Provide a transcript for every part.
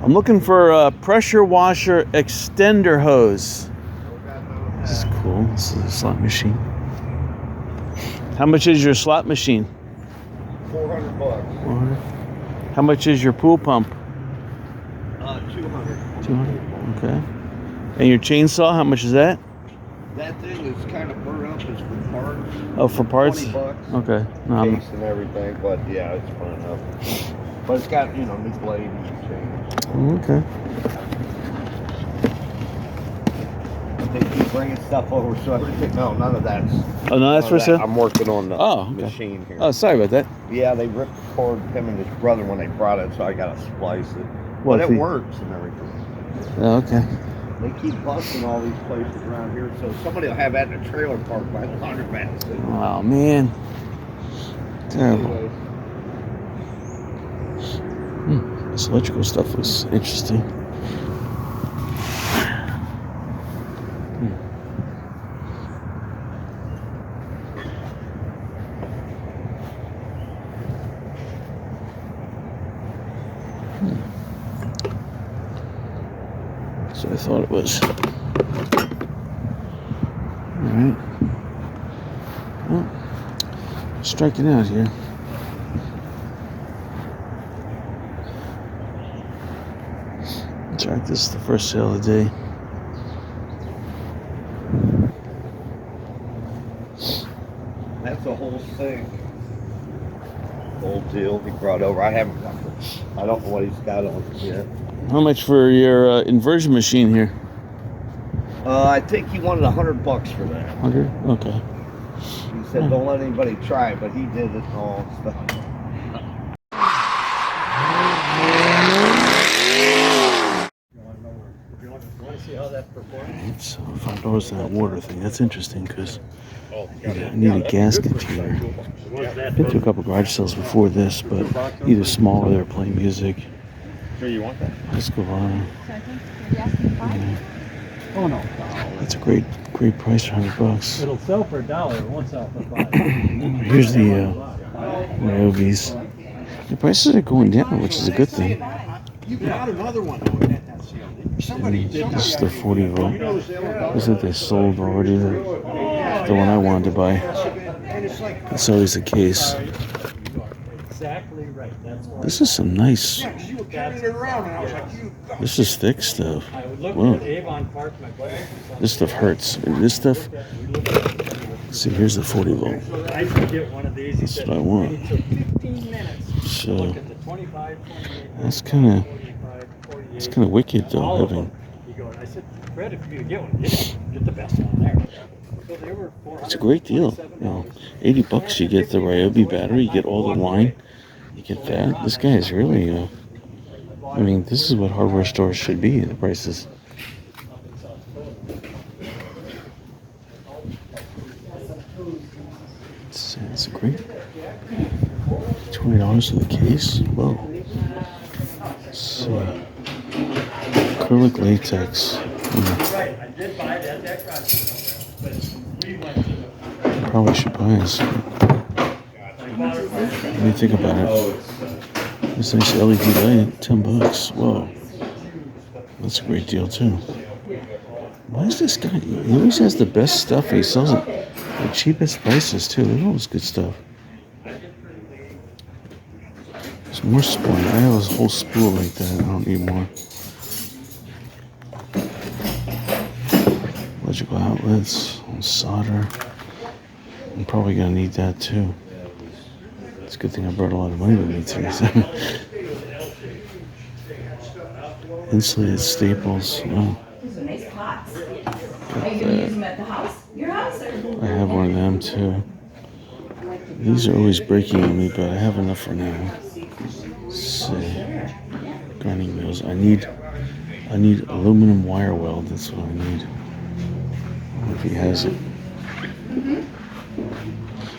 I'm looking for a pressure washer extender hose. This is cool. This is a slot machine. How much is your slot machine? $400. 400. How much is your pool pump? 200. 200. Okay. And your chainsaw, how much is that? That thing is kind of burnt up. It's for parts. Oh, for parts? $20. Okay. No, Case and everything, but yeah, it's burnt up. But it's got, you know, new blade and chains. okay. They keep bringing stuff over, so everything. No, none of that's. Oh, no, that's for sale? I'm working on the okay. machine here. Oh, sorry about that. Yeah, they ripped the cord, him and his brother, when they brought it, so I got to splice it. What, but it works and everything. Oh, okay. They keep busting all these places around here, so somebody will have that in a trailer park by the laundromat. Oh, man. Terrible. This electrical stuff was interesting. So I thought it was. Alright. Well, striking out here. Check, this is the first sale of the day. That's the whole thing. Whole deal he brought over. I don't know what he's got on it yet. How much for your inversion machine here? I think he wanted $100 for that. 100? Okay. He said don't let anybody try it, but he did it all and stuff. Alright, so front door's that water thing. That's interesting because I need a gas container. Been to a couple garage sales before this, but either small or they're playing music. Sure you want that? Let's go on. Oh no. That's a great price for $100. It'll sell for $1. It won't sell for $5. Here's the Ryobis. The prices are going down, which is a good thing. You got another one though. Somebody did This is the 40 volt. This is that they sold already. The one I wanted to buy. That's always the case. Exactly right. That's why. This is some nice. Yeah, because you were carrying it around and I was like, you. This is thick stuff. I would look Whoa. at Avon Park, my buddy. This stuff hurts. This stuff. See, here's the 40 volt. I could get one of these. He That's said, what I want. it took 15 minutes. So Look at the 25, 28, that's kind of 45, 48. it's kind of wicked All though of having. them. He goes, I said, Fred, if you get one, get the best one there. So they were It's a great deal. You know, $80 you get the Ryobi battery, you get all the line, you get that. This guy is really. I mean, this is what hardware stores should be. The prices. It's great. $20 for the case. Whoa. Let's see. Acrylic latex. Probably should buy this. What do you think about it? This nice LED light, $10. Whoa. That's a great deal too. Why is this guy? He always has the best stuff. He sells it at the cheapest prices too. Look at all this good stuff. There's more spool. I have a whole spool like that. I don't need more. Electrical outlets, solder. I'm probably gonna need that too. It's a good thing I brought a lot of money with me today. Insulated staples. Oh. These are nice pots. Are you going to use them at the house? Your house? Or? I have one of them too. These are always breaking on me, but I have enough for now. Let's see. Grinding wheels. I need aluminum wire weld. That's what I need. I don't know if he has it.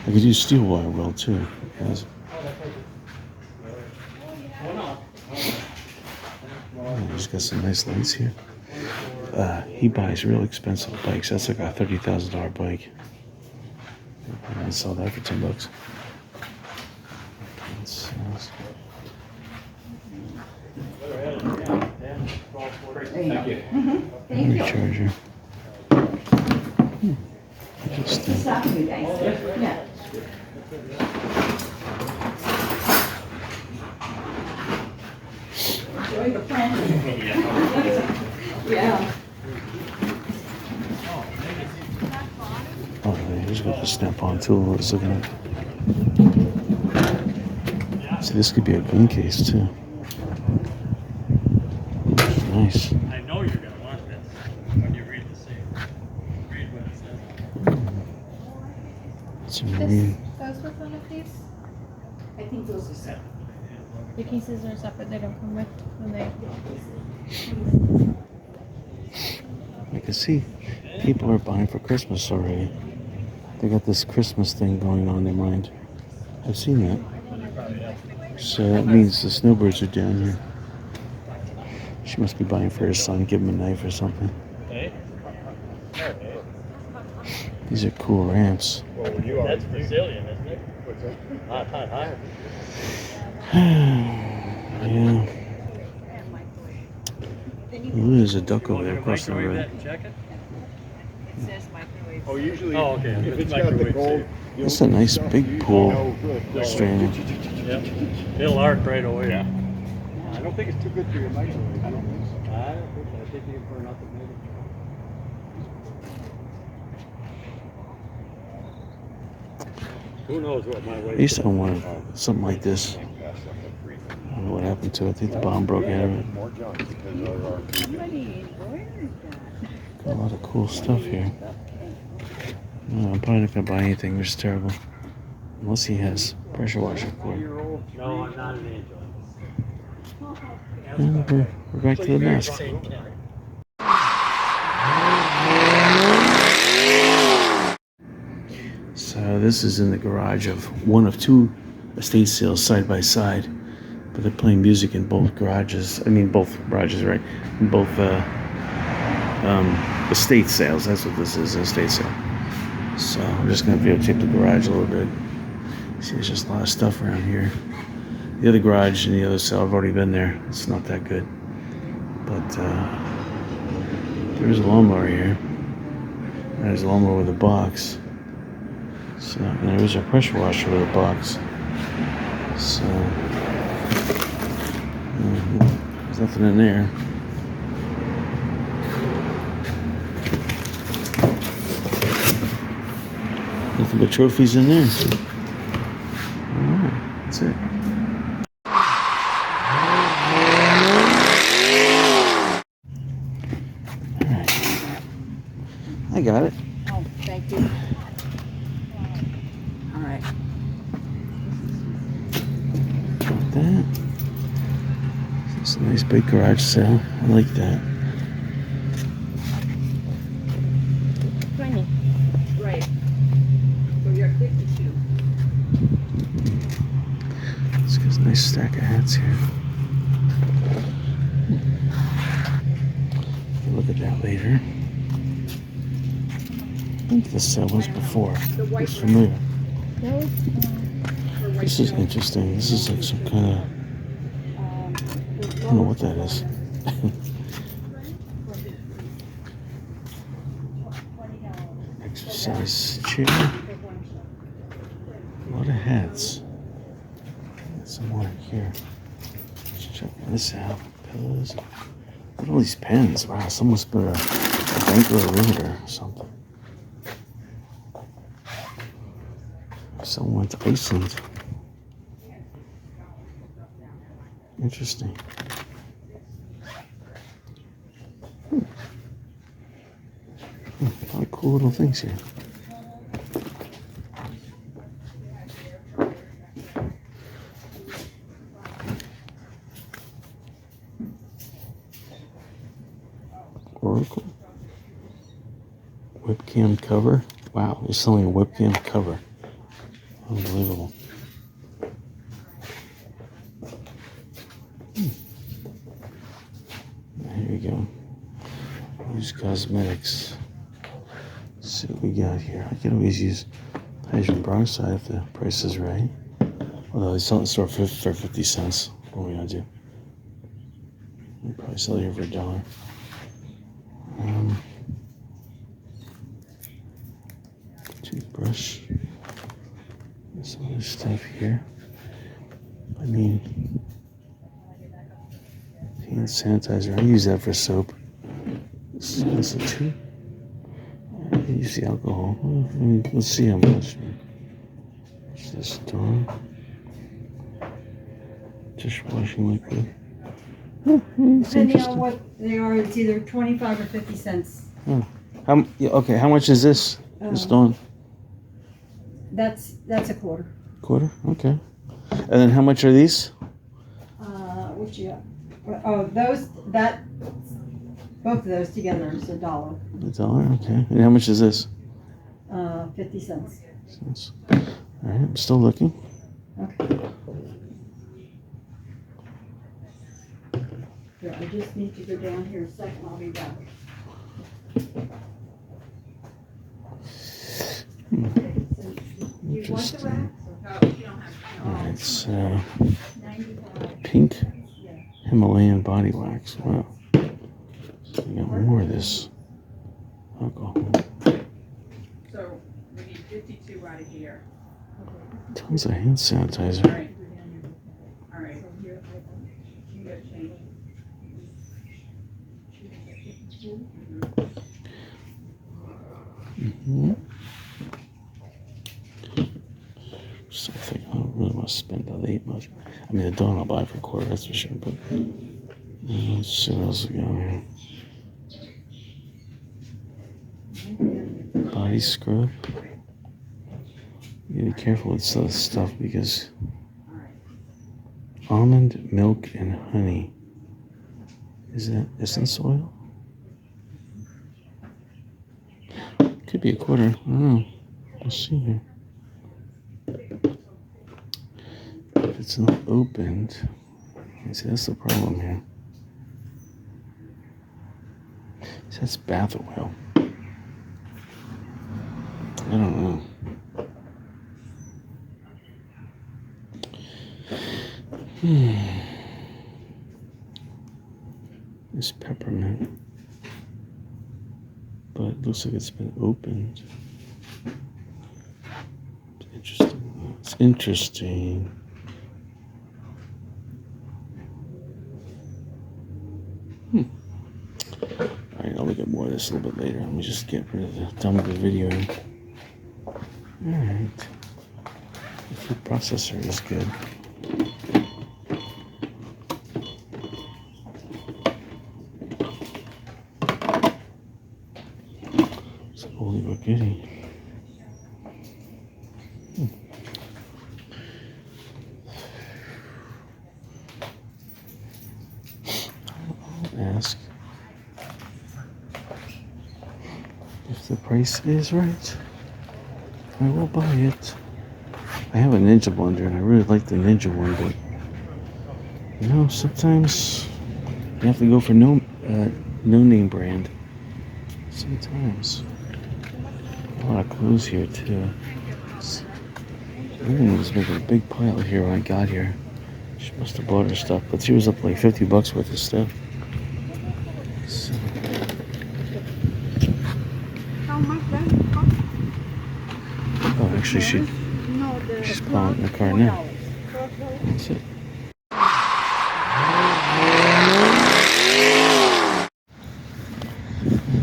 I could use steel wire weld too. He has it. Oh, he's got some nice lights here. He buys real expensive bikes. That's like a $30,000 bike. I'm gonna sell that for $10. There you go. Thank you. Recharger. Interesting. Stopping you guys. Yeah. Enjoy the planting. Yeah. Oh, here's what the snap-on tool I was looking at. See, this could be a gun case too. Nice. I know you're gonna want this when you read the same. Read what it says. It's a marine. This goes with one of these. I think those are separate. The cases are separate. They don't come with when they. I can see people are buying for Christmas already. They got this Christmas thing going on in their mind. I've seen that. So that means the snowbirds are down here. She must be buying for her son, give him a knife or something. These are cool ramps. That's Brazilian, isn't it? Hot, hot, hot. Yeah. Ooh, there's a duck over there across the Microwave road. that and check it? Oh, usually, Oh, okay. if it's got the gold. That's a nice big pool strainer. Yep. It'll arc right away. Yeah. I don't think it's too good for your microwave. I don't think so. I don't think so. I think you can burn up the maybe. Who knows what my way I used to own one of something like this. I don't know what happened to it. I think the bomb broke out of it. More junk because of our. Got a lot of cool stuff here. No, I'm probably not gonna buy anything. It's terrible. Unless he has pressure washer for it. No, I'm not an angel. And we're back to the mask. So this is in the garage of one of two estate sales side by side, but they're playing music in both garages. I mean, both garages, right? In both estate sales. That's what this is, an estate sale. So I'm just gonna videotape the garage a little bit. See, there's just a lot of stuff around here. The other garage and the other sale, I've already been there. It's not that good, but there's a lawnmower here. There's a lawnmower with a box. So and there's a pressure washer with a box. So there's nothing in there. Nothing but trophies in there. Alright, that's it. Alright. I got it. Oh, thank you. All right. Got that. It's a nice big garage sale. I like that. 20. Right. For your cookie shoe. It's got a nice stack of hats here. We'll look at that later. I think this sale was before. It's familiar. Those. This is interesting. This is like some kind of, I don't know what that is. Exercise chair. A lot of hats. Got some more here. Let's check this out. Pillows. Look at all these pens. Wow, someone's put a banker or a realtor or something. Someone went to Iceland. Interesting. A lot of cool little things here. Oracle. Webcam cover. Wow, they're selling a webcam cover. Unbelievable. Here we go. Use cosmetics. Let's see what we got here. I can always use hydrogen peroxide if the price is right. Although they sell it in the store for 50 cents. What are we gonna do? I'll probably sell it here for $1. Toothbrush. Some other stuff here. I mean, hand sanitizer. I use that for soap. This is a tube. I use the alcohol. Let's see how much. What's this, Dawn? Dishwashing liquid. It's Depending on interesting. what they are, it's either 25 or 50 cents. Okay, how much is this? This Dawn? That's a quarter. Quarter? Okay. And then how much are these? What you got? Oh, both of those together is $1. $1, okay. And how much is this? 50 cents. All right, I'm still looking. Okay. Here, I just need to go down here a second. I'll be back. Okay, so you want the wax? All right, so pink Himalayan body wax. Wow. So we got more of this alcohol. So we need 52 right here. Tons of hand sanitizer. All right. You got change. So I think I don't really want to spend that much. I mean, the Dawn I'll buy for a quarter, that's for sure. But let's see what else we got here. Body scrub. You gotta be careful with some stuff because almond milk and honey. Is that essence oil? Could be a quarter. I don't know. Let's see here. If it's not opened, see, that's the problem here. See, that's bath oil. I don't know. It's peppermint, but it looks like it's been opened. It's interesting. It's interesting. Alright, I'll look at more of this a little bit later. Let me just get rid of the done with the video. Alright. The food processor is good. It's holy but goody. I'll ask if the price is right. I will buy it. I have a Ninja blender and I really like the Ninja one, but you know, sometimes you have to go for no name brand. Sometimes. A lot of clothes here too. The woman was making a big pile here when I got here. She must have bought her stuff, but she was up like $50 worth of stuff. So. How much that cost? Oh, actually, she's plowing in the car now. That's it.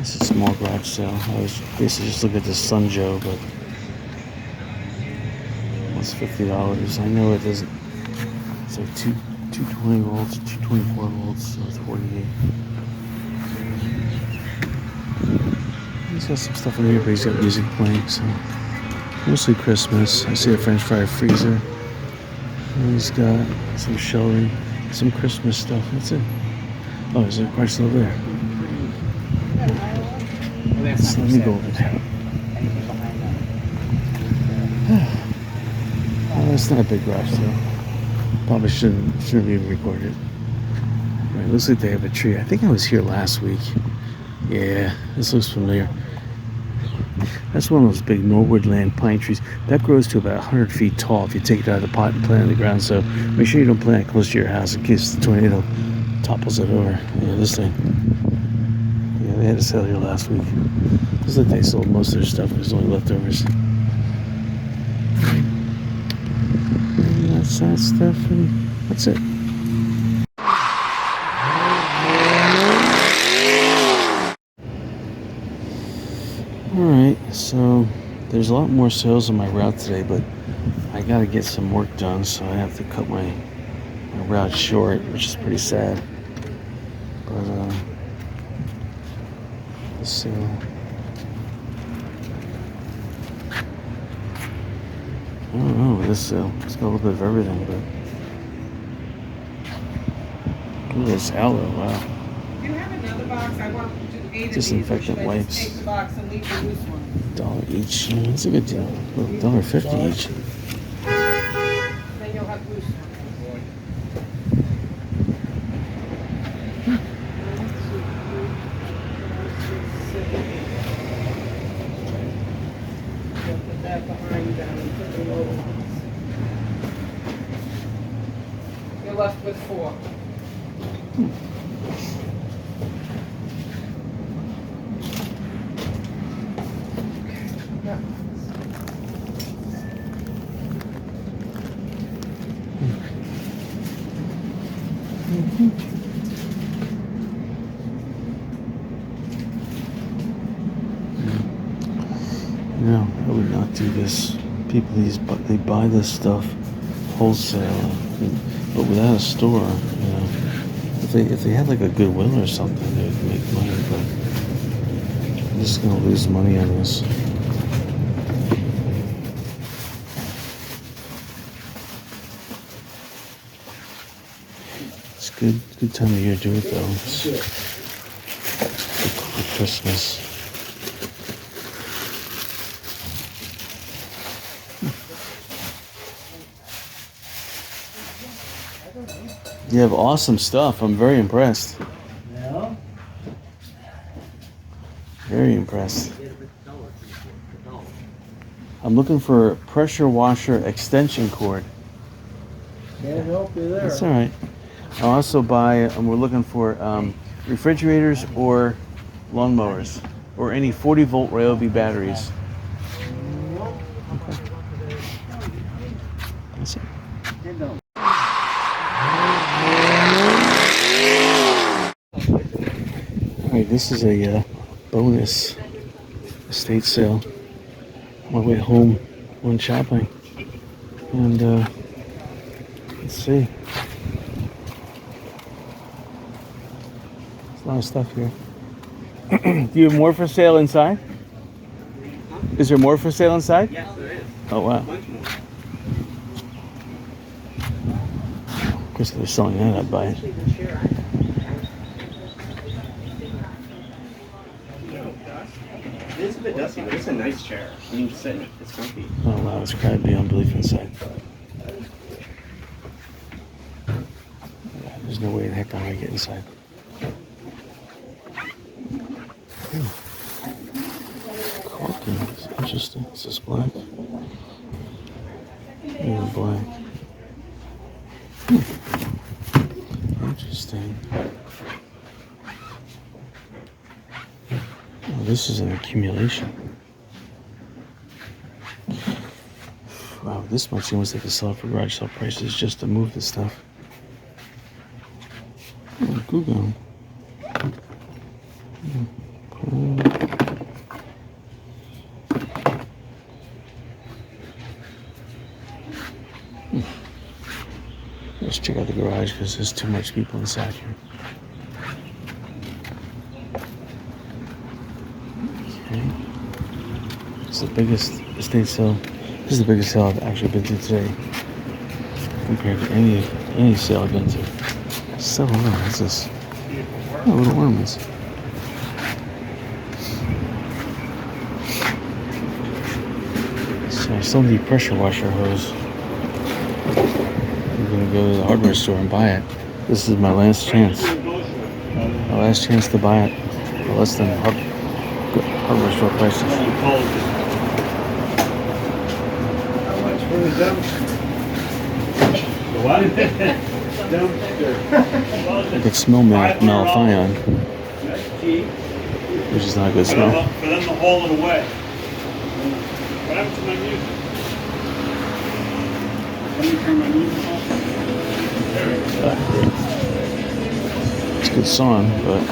It's a small garage sale. I was basically just looking at this Sun Joe, but it's $50. I know it doesn't. It's like 220 volts, 224 volts, so it's 48. He's got some stuff in here, but he's got music playing, so mostly Christmas. I see a French fry freezer. And he's got some shelving, some Christmas stuff. That's it. Oh, there's a parcel over there. So let me go over there. Oh, it's not a big garage sale. Probably shouldn't even record it. Right, looks like they have a tree. I think I was here last week. Yeah, this looks familiar. That's one of those big Norwood land pine trees. That grows to about 100 feet tall if you take it out of the pot and plant it in the ground. So make sure you don't plant it close to your house in case the tornado topples it over. Yeah, this thing. Yeah, they had a sale here last week. Looks like they sold most of their stuff. There's only leftovers. And that's that stuff, and that's it. Alright, so there's a lot more sales on my route today, but I gotta get some work done, so I have to cut my route short, which is pretty sad. But let's see. I don't know, this it's got a little bit of everything, but ooh, this aloe, wow. You have another box, I want to do A to B. Disinfectant Should I just wipes. take the box and leave the loose one? $1 each. It's a good deal. $1.50 each. Then you'll have loose ones. Put that behind them and put the little ones. You're left with 4. No, I would not do this. People, they buy this stuff wholesale, but without a store, you know. If they had like a Goodwill or something, they would make money. But I'm just gonna lose money on this. It's good time of year to do it though. It's for Christmas. You have awesome stuff. I'm very impressed. Yeah. Very impressed. I'm looking for a pressure washer extension cord. Can't help you there. That's all right. I'll also buy, we're looking for refrigerators or lawnmowers or any 40-volt Ryobi batteries. Okay. That's it. Alright, this is a bonus estate sale. On my way home, went shopping, and let's see. There's a lot of stuff here. Do you have more for sale inside? Is there more for sale inside? Yes, there is. Oh wow. Much more. Of course, if they're selling that, I'd buy it. It's a bit dusty, but it's a nice chair. You can sit in it. It's comfy. Oh wow, it's crowded beyond belief inside. There's no way in heck I'm gonna get inside. Caulking, it's interesting. Is this black? Yeah, black. Interesting. Oh, this is an accumulation. Wow, this much seems like a sell for garage sale prices just to move this stuff. Oh, Google. Let's check out the garage because there's too much people inside here. Okay. It's the biggest estate sale. This is the biggest sale I've actually been to today compared to any sale I've been to. So, what's this? Oh, little ornaments. So I still need pressure washer hose. I'm gonna go to the hardware store and buy it. This is my last chance. My last chance to buy it for less than hardware store prices. How much for the dump? The what? dumpster. I could smell malathion, That's cheap. which is not a good For them, smell. for them to haul it away. What happened to my music? Let me turn my music off. It's a good song, but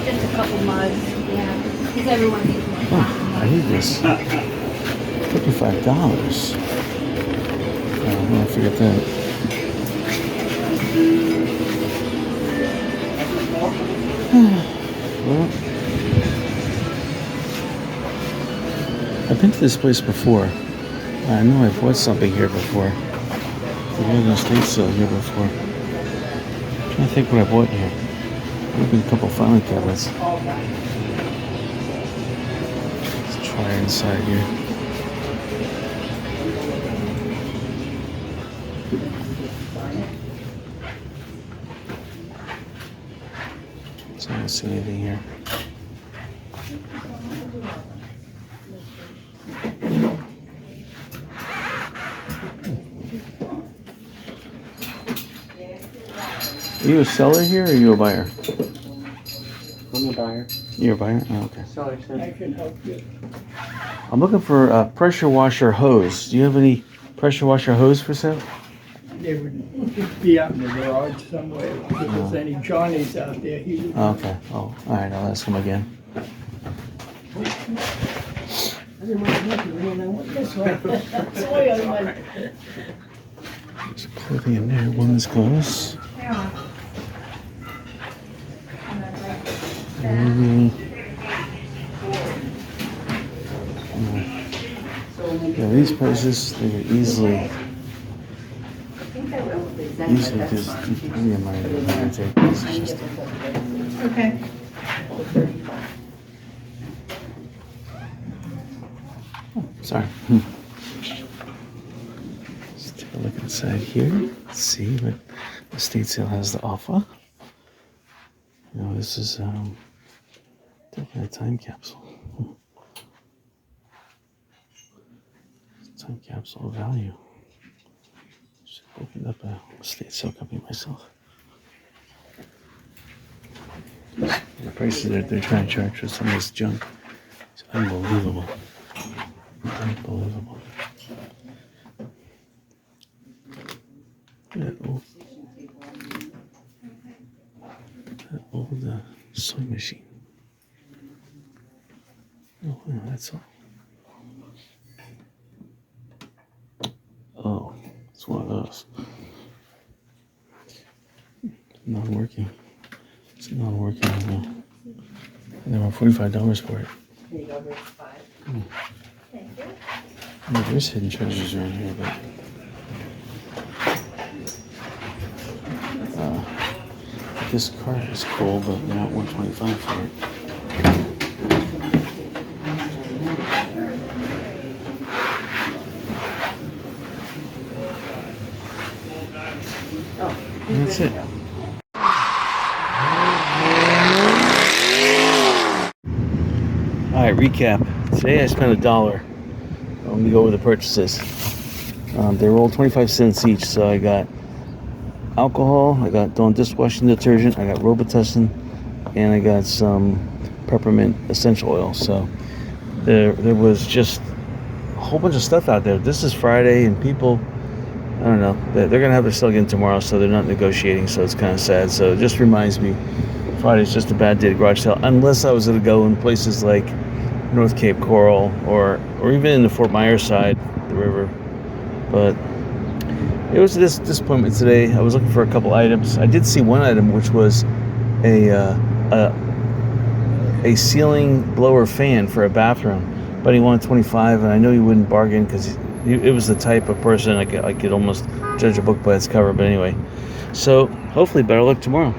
Just a couple mugs, yeah, because everyone needs one. I need this. $55. Oh, I'll forget that. Well, I've been to this place before. I know I bought something here before. We had an estate sale here before. I'm trying to think what I bought here. Maybe a couple filing cabinets. Let's try inside here. So I don't see anything here. Are you a seller here or are you a buyer? I'm a buyer. You're a buyer? Oh, okay. Seller said. I can help you. I'm looking for a pressure washer hose. Do you have any pressure washer hose for sale? They would be out in the garage somewhere. If there's any Johnnies out there, he would. Oh, okay. Oh, all right. I'll ask him again. There's clothing in there. Women's clothes. Yeah, these prices, they could easily just give me a money to take this. It's just, Okay. sorry. Let's take a look inside here. Let's see what the estate sale has to offer. You know, this is definitely a time capsule. Time capsule of value. Just opened up a estate sale company myself. The prices that they're trying to charge for some of this junk is unbelievable. Unbelievable. That old sewing machine. Oh, yeah, that's all. Oh, it's one of those. Non-working. It's non-working. And they want $45 for it. Yeah, there's hidden treasures around here, but this card is cool, but they want $125 for it. And that's it. Alright, recap. Today I spent $1. Let me go over the purchases. They were all 25 cents each, so I got alcohol, I got Dawn dishwashing detergent, I got Robitussin, and I got some peppermint essential oil. So there was just a whole bunch of stuff out there. This is Friday, and people, I don't know, they're gonna have their sale again tomorrow, so they're not negotiating, so it's kind of sad. So it just reminds me, Friday's just a bad day to garage sale, unless I was gonna go in places like North Cape Coral or even in the Fort Myers side, the river. But it was this disappointment today. I was looking for a couple items. I did see one item, which was a ceiling blower fan for a bathroom, but he wanted $25, and I know he wouldn't bargain because it was the type of person I could almost judge a book by its cover. But anyway, so hopefully better luck tomorrow.